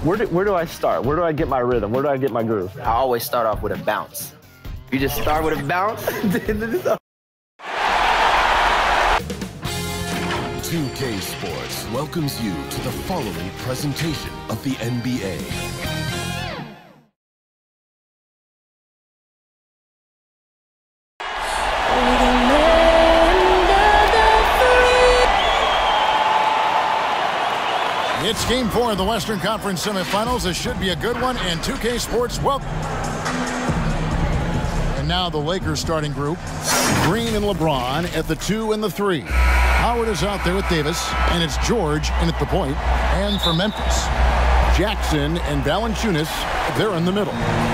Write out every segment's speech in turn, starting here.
Where do I start? Where do I get my rhythm? Where do I get my groove? I always start off with a bounce. You just start with a bounce. 2K Sports welcomes you to the following presentation of the NBA. It's Game 4 of the Western Conference semifinals. This should be a good one, and 2K Sports welcome. And now the Lakers starting group. Green and LeBron at the 2 and the 3. Howard is out there with Davis, and it's George in at the point. And for Memphis, Jackson and Valanciunas, they're in the middle.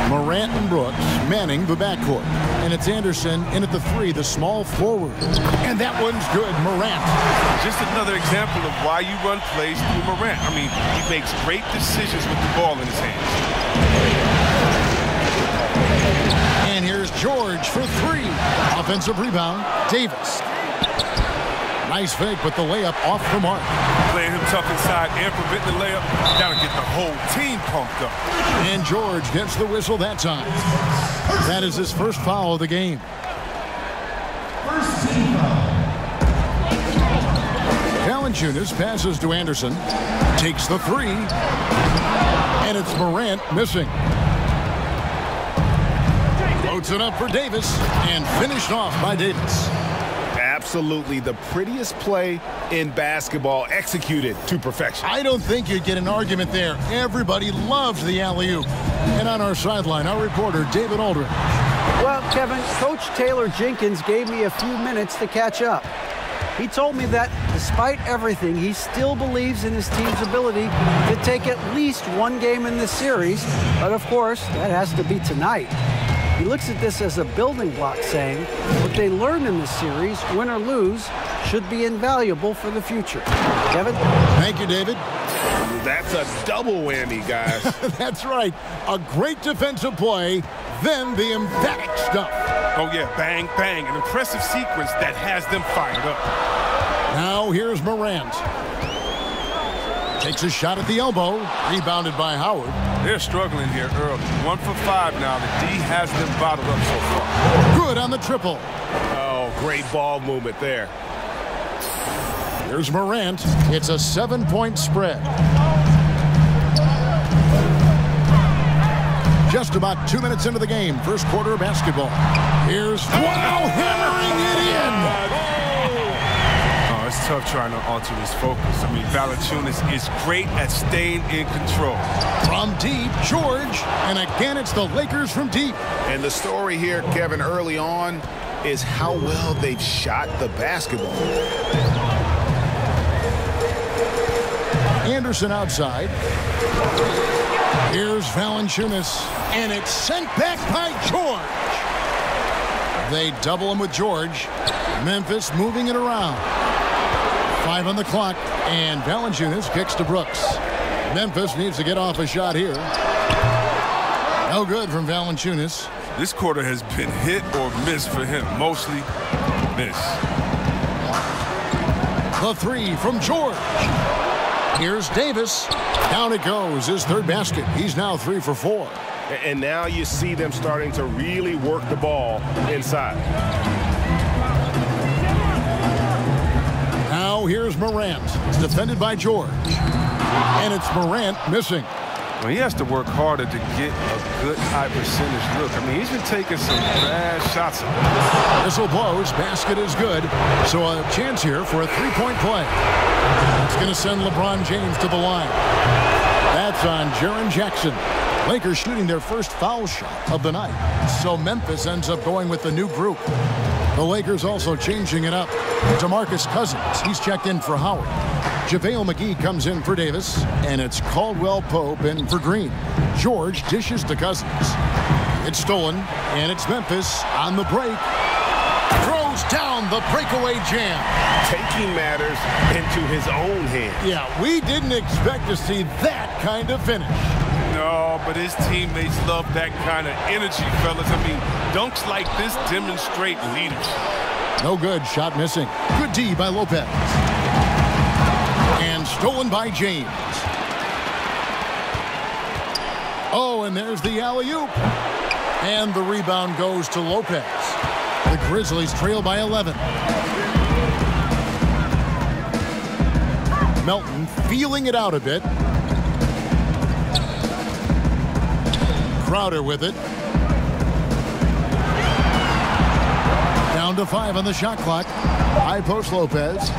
Morant and Brooks manning the backcourt. And it's Anderson in at the 3, the small forward. And that one's good, Morant. Just another example of why you run plays through Morant. I mean, he makes great decisions with the ball in his hands. And here's George for 3. Offensive rebound, Davis. Nice fake, but the layup off the mark. Playing him tough inside and preventing the layup. You gotta get the whole team pumped up. And George gets the whistle that time. That is his first foul of the game. First team foul. Valanciunas passes to Anderson. Takes the 3. And it's Morant missing. Floats it up for Davis. And finished off by Davis. Absolutely the prettiest play in basketball, executed to perfection. I don't think you'd get an argument there. Everybody loves the alley-oop. And on our sideline, our reporter, David Aldridge. Well, Kevin, Coach Taylor Jenkins gave me a few minutes to catch up. He told me that despite everything, he still believes in his team's ability to take at least one game in this series. But of course, that has to be tonight. He looks at this as a building block, saying what they learned in this series, win or lose, should be invaluable for the future. Kevin? Thank you, David. That's a double whammy, guys. That's right. A great defensive play, then the emphatic stuff. Oh, yeah, bang, bang. An impressive sequence that has them fired up. Now here's Morant. Takes a shot at the elbow. Rebounded by Howard. They're struggling here early. 1 for 5 now. The D has them bottled up so far. Good on the triple. Oh, great ball movement there. Here's Morant. It's a 7-point spread. Just about 2 minutes into the game. First quarter of basketball. Here's hammering it in. Oh, it's tough trying to alter his focus. I mean, Valanciunas is great at staying in control. From deep, George. And again, it's the Lakers from deep. And the story here, Kevin, early on is how well they've shot the basketball. Anderson outside. Here's Valanciunas, and it's sent back by George. They double him with George. Memphis moving it around. 5 on the clock, and Valanciunas kicks to Brooks. Memphis needs to get off a shot here. No good from Valanciunas. This quarter has been hit or miss for him. Mostly miss. The 3 from George. Here's Davis. Down it goes, his third basket. He's now 3 for 4. And now you see them starting to really work the ball inside. Now here's Morant. It's defended by George. And it's Morant missing. Well, he has to work harder to get a good high percentage look. I mean, he's been taking some bad shots. Whistle blows. Basket is good. So a chance here for a 3-point play. It's going to send LeBron James to the line. That's on Jaren Jackson. Lakers shooting their first foul shot of the night. So Memphis ends up going with the new group. The Lakers also changing it up. DeMarcus Cousins, he's checked in for Howard. JaVale McGee comes in for Davis. And it's Caldwell Pope in for Green. George dishes to Cousins. It's stolen, and it's Memphis on the break. Throws down the breakaway jam. Taking matters into his own hands. Yeah, we didn't expect to see that kind of finish. No, but his teammates love that kind of energy, fellas. I mean, dunks like this demonstrate leadership. No good. Shot missing. Good D by Lopez. And stolen by James. Oh, and there's the alley-oop. And the rebound goes to Lopez. The Grizzlies trail by 11. Melton feeling it out a bit. Crowder with it. Down to 5 on the shot clock. High post Lopez.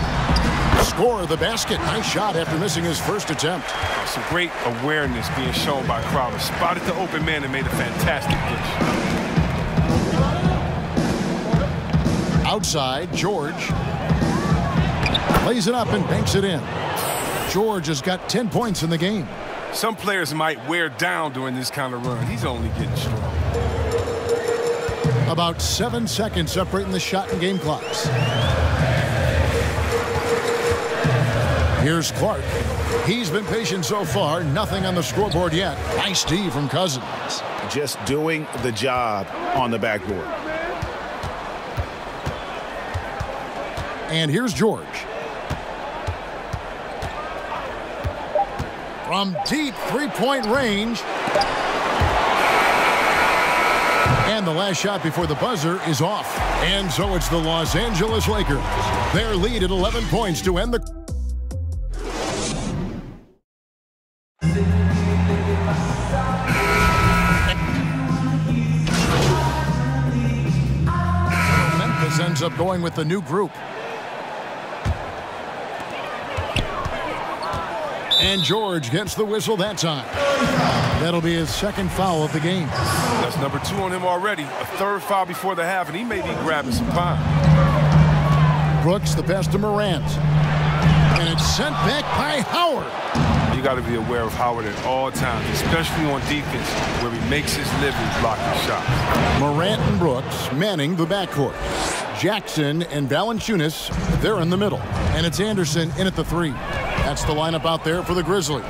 Score the basket. Nice shot after missing his first attempt. Some great awareness being shown by Crowder. Spotted the open man and made a fantastic dish. Outside, George lays it up and banks it in. George has got 10 points in the game. Some players might wear down during this kind of run. He's only getting strong. About 7 seconds separating the shot and game clocks. Here's Clark. He's been patient so far. Nothing on the scoreboard yet. Nice D from Cousins. Just doing the job on the backboard. And here's George. From deep three-point range. And the last shot before the buzzer is off. And so it's the Los Angeles Lakers. Their lead at 11 points to end the... Memphis ends up going with the new group. And George gets the whistle that time. That'll be his second foul of the game. That's number 2 on him already. A third foul before the half, and he may be grabbing some time. Brooks, the pass to Morant. And it's sent back by Howard. You got to be aware of Howard at all times, especially on defense, where he makes his living blocking shots. Morant and Brooks manning the backcourt. Jackson and Valanciunas, they're in the middle. And it's Anderson in at the 3. That's the lineup out there for the Grizzlies.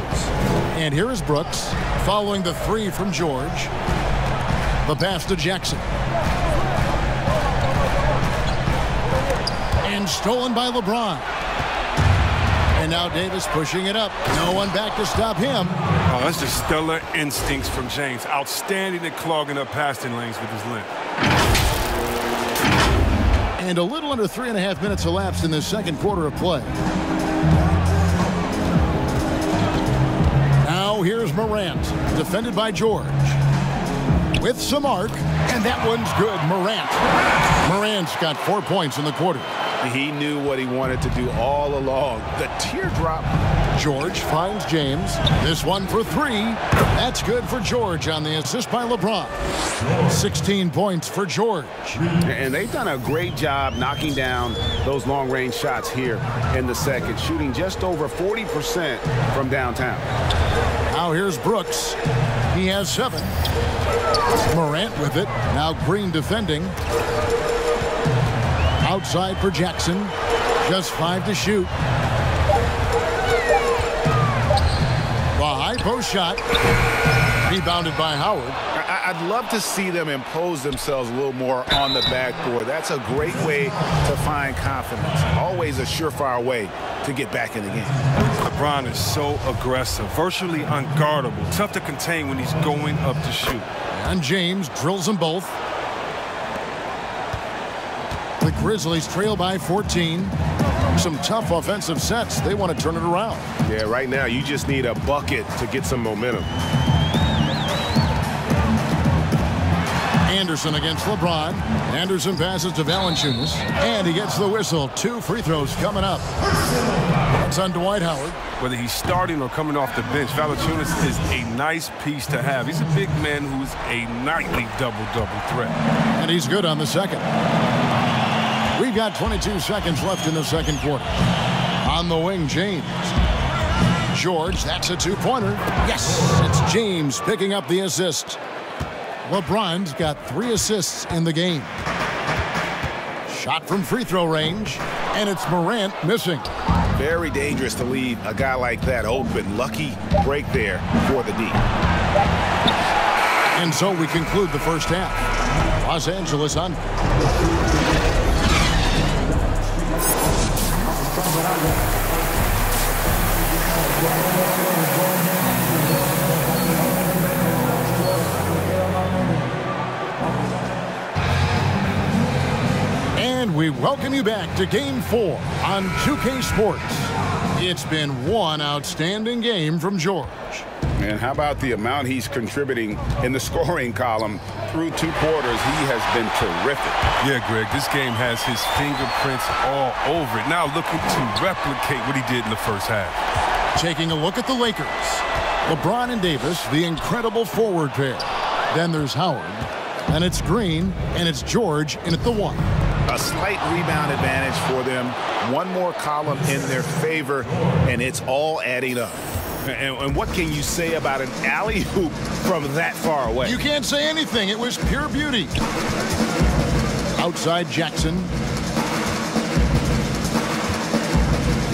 And here is Brooks following the 3 from George. The pass to Jackson. And stolen by LeBron. And now Davis pushing it up. No one back to stop him. Oh, that's just stellar instincts from James. Outstanding at clogging up passing lanes with his length. And a little under 3.5 minutes elapsed in the second quarter of play. Now here's Morant, defended by George. With some arc, and that one's good. Morant's got 4 points in the quarter. He knew what he wanted to do all along. The teardrop. George finds James. This one for 3. That's good for George on the assist by LeBron. 16 points for George. And they've done a great job knocking down those long-range shots here in the second, shooting just over 40% from downtown. Now here's Brooks. He has 7. Morant with it. Now Green defending. Outside for Jackson. Just 5 to shoot. The high post shot. Rebounded by Howard. I'd love to see them impose themselves a little more on the backboard. That's a great way to find confidence. Always a surefire way to get back in the game. LeBron is so aggressive, virtually unguardable. Tough to contain when he's going up to shoot. And James drills them both. The Grizzlies trail by 14. Some tough offensive sets. They want to turn it around. Yeah, right now you just need a bucket to get some momentum. Anderson against LeBron. Anderson passes to Valanciunas. And he gets the whistle. 2 free throws coming up. That's on Dwight Howard. Whether he's starting or coming off the bench, Valanciunas is a nice piece to have. He's a big man who's a nightly double-double threat. And he's good on the second. We've got 22 seconds left in the second quarter. On the wing, James. George, that's a 2-pointer. Yes, it's James picking up the assist. LeBron's got 3 assists in the game. Shot from free throw range, and it's Morant missing. Very dangerous to leave a guy like that open. Lucky break there for the D. And so we conclude the first half. Los Angeles on. we welcome you back to Game 4 on 2K Sports. It's been one outstanding game from George. And how about the amount he's contributing in the scoring column through 2 quarters? He has been terrific. Yeah, Greg, this game has his fingerprints all over it. Now looking to replicate what he did in the first half. Taking a look at the Lakers. LeBron and Davis, the incredible forward pair. Then there's Howard. And it's Green, and it's George in at the 1. A slight rebound advantage for them. One more column in their favor, and it's all adding up. And what can you say about an alley-oop from that far away? You can't say anything. It was pure beauty. Outside Jackson.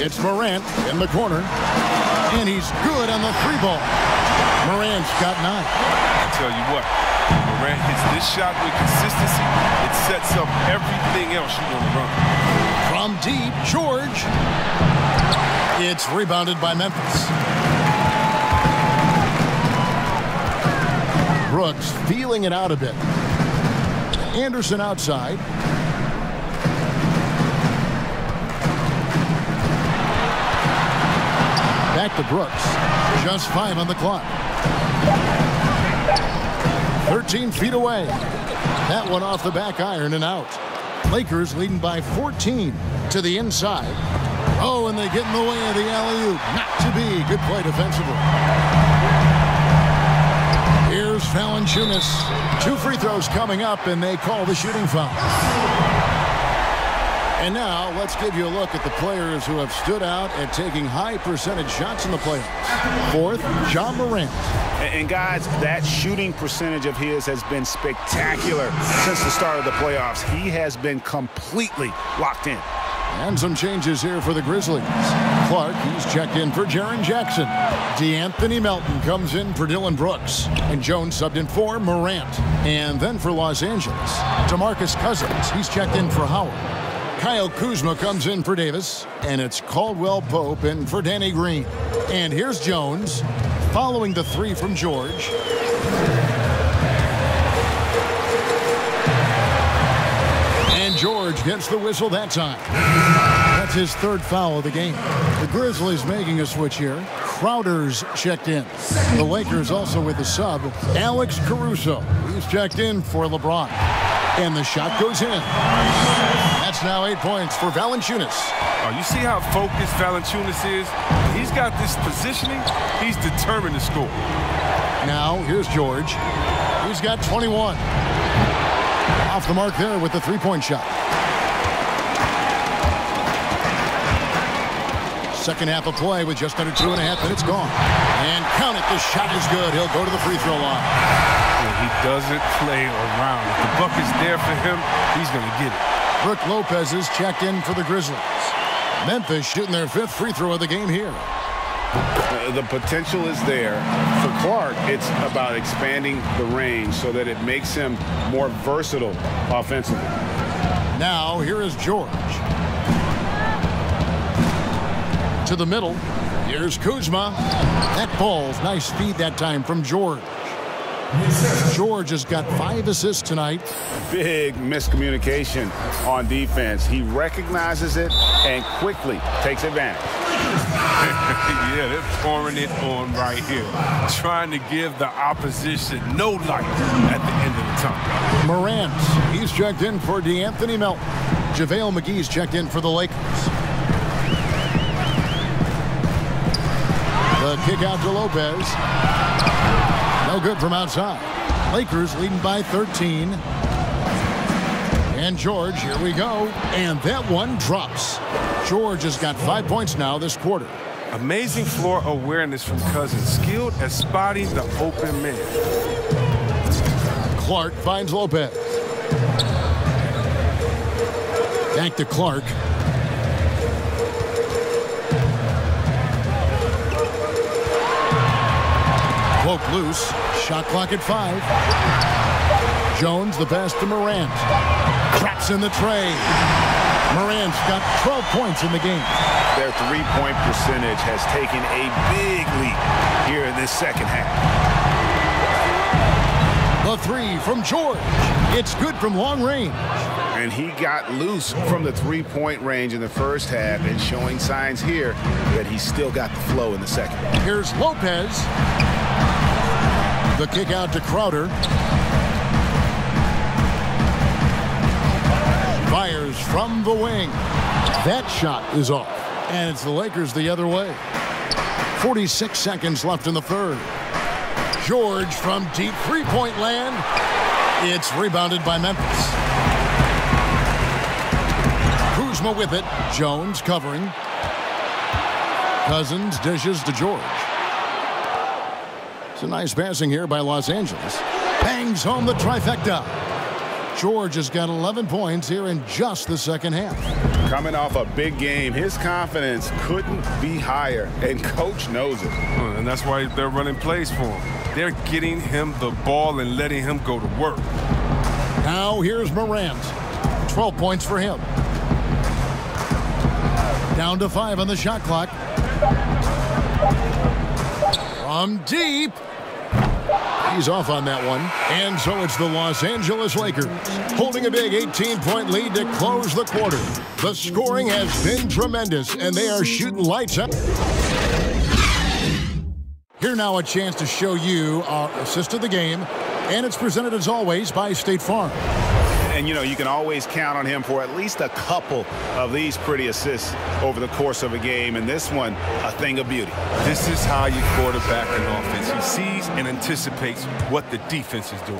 It's Morant in the corner. And he's good on the 3-ball. Morant's got 9. I tell you what, Morant hits this shot with consistency. It sets up everything else you want to run. From deep, George. It's rebounded by Memphis. Brooks feeling it out a bit. Anderson outside. Back to Brooks. Just 5 on the clock. 13 feet away. That one off the back iron and out. Lakers leading by 14 to the inside. Oh, and they get in the way of the alley-oop. Not to be. Good play defensively. Here's Valanciunas. 2 free throws coming up, and they call the shooting foul. And now let's give you a look at the players who have stood out at taking high percentage shots in the playoffs. Fourth, Ja Morant. And guys, that shooting percentage of his has been spectacular since the start of the playoffs. He has been completely locked in. And some changes here for the Grizzlies. Clark, he's checked in for Jaren Jackson. DeAnthony Melton comes in for Dylan Brooks. And Jones subbed in for Morant. And then for Los Angeles, DeMarcus Cousins, he's checked in for Howard. Kyle Kuzma comes in for Davis. And it's Caldwell Pope in for Danny Green. And here's Jones, following the 3 from George. And George gets the whistle that time. That's his 3rd foul of the game. The Grizzlies making a switch here. Crowder's checked in. The Lakers also with the sub, Alex Caruso. He's checked in for LeBron. And the shot goes in. That's now 8 points for Valanciunas. Oh, you see how focused Valanciunas is? He's got this positioning. He's determined to score. Now, here's George. He's got 21. Off the mark there with the 3-point shot. Second half of play with just under 2.5 minutes gone. And count it, the shot is good. He'll go to the free throw line. Well, he doesn't play around. If the bucket's there for him, he's going to get it. Brook Lopez is checked in for the Grizzlies. Memphis shooting their 5th free throw of the game here. The potential is there. For Clark, it's about expanding the range so that it makes him more versatile offensively. Now, here is George. To the middle. Here's Kuzma. That ball's nice feed that time from George. George has got 5 assists tonight. Big miscommunication on defense. He recognizes it and quickly takes advantage. Yeah, they're pouring it on right here. Trying to give the opposition no light at the end of the tunnel. Morant, he's checked in for DeAnthony Melton. JaVale McGee's checked in for the Lakers. The kick out to Lopez. No good from outside. Lakers leading by 13. And George, here we go. And that one drops. George has got 5 points now this quarter. Amazing floor awareness from Cousins. Skilled at spotting the open man. Clark finds Lopez. Back to Clark. Poke loose. Shot clock at 5. Jones, the pass to Morant. Traps in the tray. Morant's got 12 points in the game. Their 3-point percentage has taken a big leap here in this second half. The 3 from George. It's good from long range. And he got loose from the three-point range in the first half and showing signs here that he's still got the flow in the second. Here's Lopez. The kick out to Crowder. Fires from the wing. That shot is off. And it's the Lakers the other way. 46 seconds left in the third. George from deep three-point land. It's rebounded by Memphis. Kuzma with it. Jones covering. Cousins dishes to George. It's a nice passing here by Los Angeles. Bangs home the trifecta. George has got 11 points here in just the second half. Coming off a big game, his confidence couldn't be higher, and coach knows it. And that's why they're running plays for him. They're getting him the ball and letting him go to work. Now here's Morant. 12 points for him. Down to 5 on the shot clock. From deep. He's off on that one. And so it's the Los Angeles Lakers holding a big 18-point lead to close the quarter. The scoring has been tremendous, and they are shooting lights out. Here now a chance to show you our assist of the game, and it's presented as always by State Farm. And, you know, you can always count on him for at least a couple of these pretty assists over the course of a game. And this one, a thing of beauty. This is how you quarterback an offense. He sees and anticipates what the defense is doing.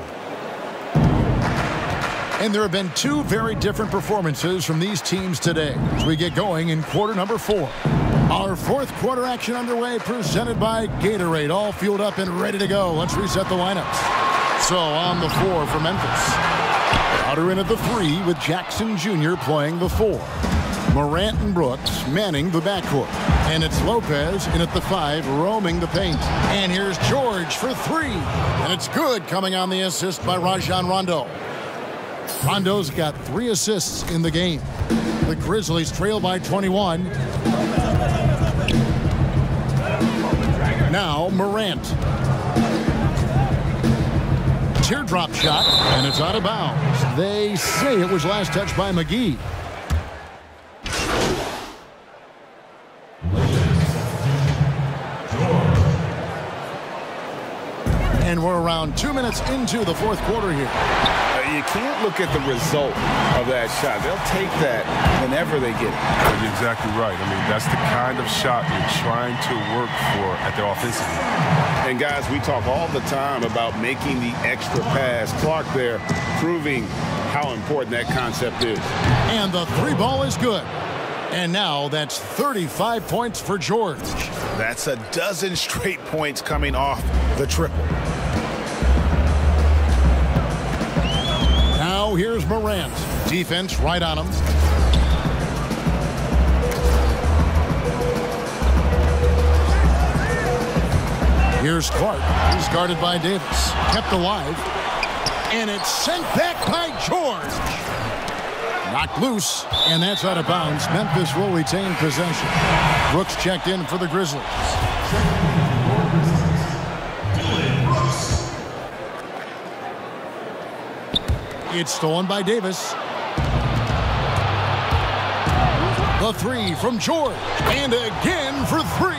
And there have been two very different performances from these teams today as we get going in quarter number 4. Our fourth quarter action underway, presented by Gatorade, all fueled up and ready to go. Let's reset the lineups. So on the floor for Memphis. Crowder in at the 3 with Jackson Jr. playing the 4. Morant and Brooks manning the backcourt. And it's Lopez in at the 5 roaming the paint. And here's George for 3. And it's good, coming on the assist by Rajon Rondo. Rondo's got 3 assists in the game. The Grizzlies trail by 21. Now Morant. Teardrop shot, and it's out of bounds. They say it was last touched by McGee. And we're around 2 minutes into the fourth quarter here. You can't look at the result of that shot. They'll take that whenever they get it. You're exactly right. I mean, that's the kind of shot you're trying to work for at the offensive end. And, guys, we talk all the time about making the extra pass. Clark there proving how important that concept is. And the 3 ball is good. And now that's 35 points for George. That's a dozen straight points coming off the triple. Now here's Morant. Defense right on him. Here's Clark. He's guarded by Davis. Kept alive. And it's sent back by George. Knocked loose. And that's out of bounds. Memphis will retain possession. Brooks checked in for the Grizzlies. It's stolen by Davis. The 3 from George. And again for 3.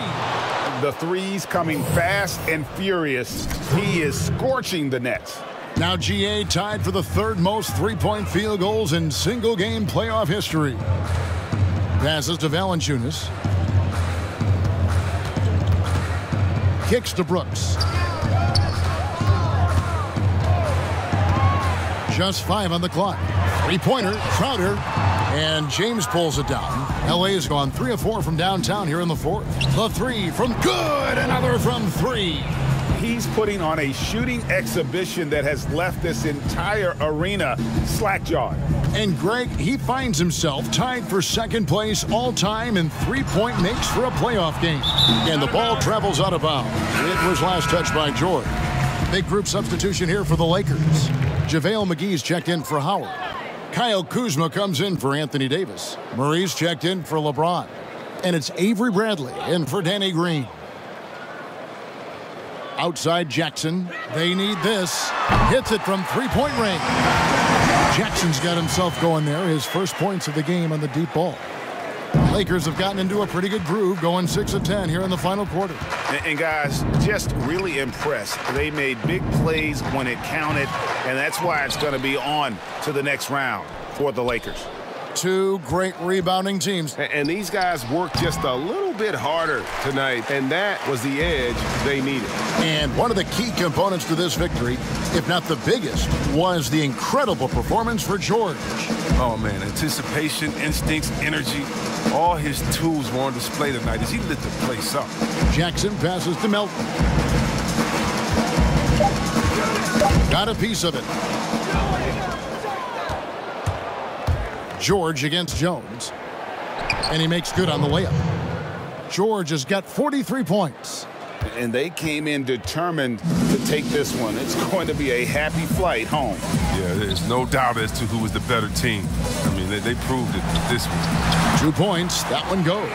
The threes coming fast and furious. He is scorching the Nets. Now GA tied for the 3rd most three-point field goals in single-game playoff history. Passes to Valanciunas. Kicks to Brooks. Just 5 on the clock. 3-pointer, Crowder, and James pulls it down. LA has gone 3 of 4 from downtown here in the 4th. The 3 from good, another from 3. He's putting on a shooting exhibition that has left this entire arena slack-jawed. And Greg, he finds himself tied for 2nd place all-time in three-point makes for a playoff game. And the ball travels out of bounds. It was last touched by George. Big group substitution here for the Lakers. JaVale McGee's checked in for Howard. Kyle Kuzma comes in for Anthony Davis. Murray's checked in for LeBron. And it's Avery Bradley in for Danny Green. Outside Jackson. They need this. Hits it from 3-point range. Jackson's got himself going there. His first points of the game on the deep ball. Lakers have gotten into a pretty good groove, going 6 of 10 here in the final quarter. And guys, just really impressed. They made big plays when it counted, and that's why it's going to be on to the next round for the Lakers. Two great rebounding teams. And these guys worked just a little bit harder tonight, and that was the edge they needed. And one of the key components to this victory, if not the biggest, was the incredible performance for George. Oh, man, anticipation, instincts, energy, all his tools were on display tonight as he lit the place up. Jackson passes to Melton. Got a piece of it. George against Jones. And he makes good on the layup. George has got 43 points. And they came in determined to take this one. It's going to be a happy flight home. Yeah, there's no doubt as to who was the better team. I mean, they proved it with this one. 2 points. That one goes.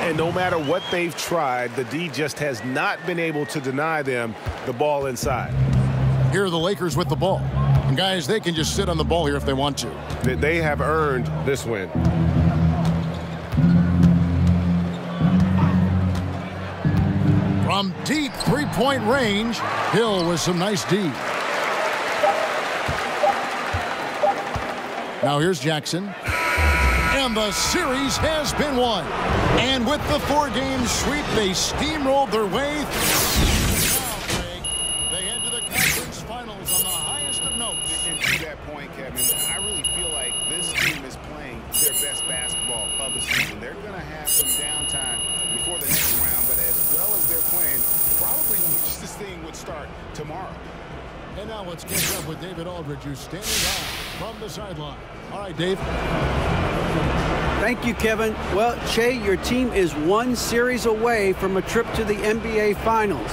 And no matter what they've tried, the D just has not been able to deny them the ball inside. Here are the Lakers with the ball. And guys, they can just sit on the ball here if they want to. They have earned this win. From deep three-point range, Hill with some nice D. Now here's Jackson. And the series has been won. And with the 4-game sweep, they steamrolled their way through. They head to the conference finals on the highest of notes. And to that point, Kevin, I really feel like this team is playing their best basketball of the season. They're going to have some downtime before the next round, but as well as they're playing, probably wish this thing would start tomorrow. And now let's catch up with David Aldridge, who's standing by from the sideline. All right, Dave. Thank you, Kevin. Well, Che, your team is 1 series away from a trip to the NBA Finals.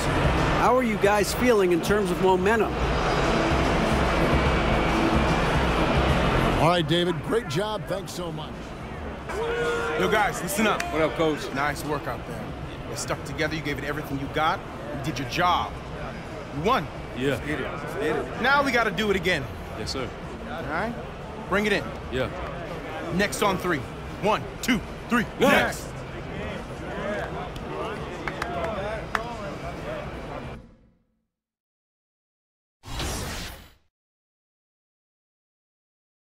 How are you guys feeling in terms of momentum? All right, David, great job. Thanks so much. Yo, guys, listen up. What up, Coach? Nice work out there. You stuck together. You gave it everything you got. You did your job. You won. Yeah. Did it. Now we got to do it again. Yes, sir. All right? Bring it in. Yeah. Next on 3. 1, 2, 3. Next.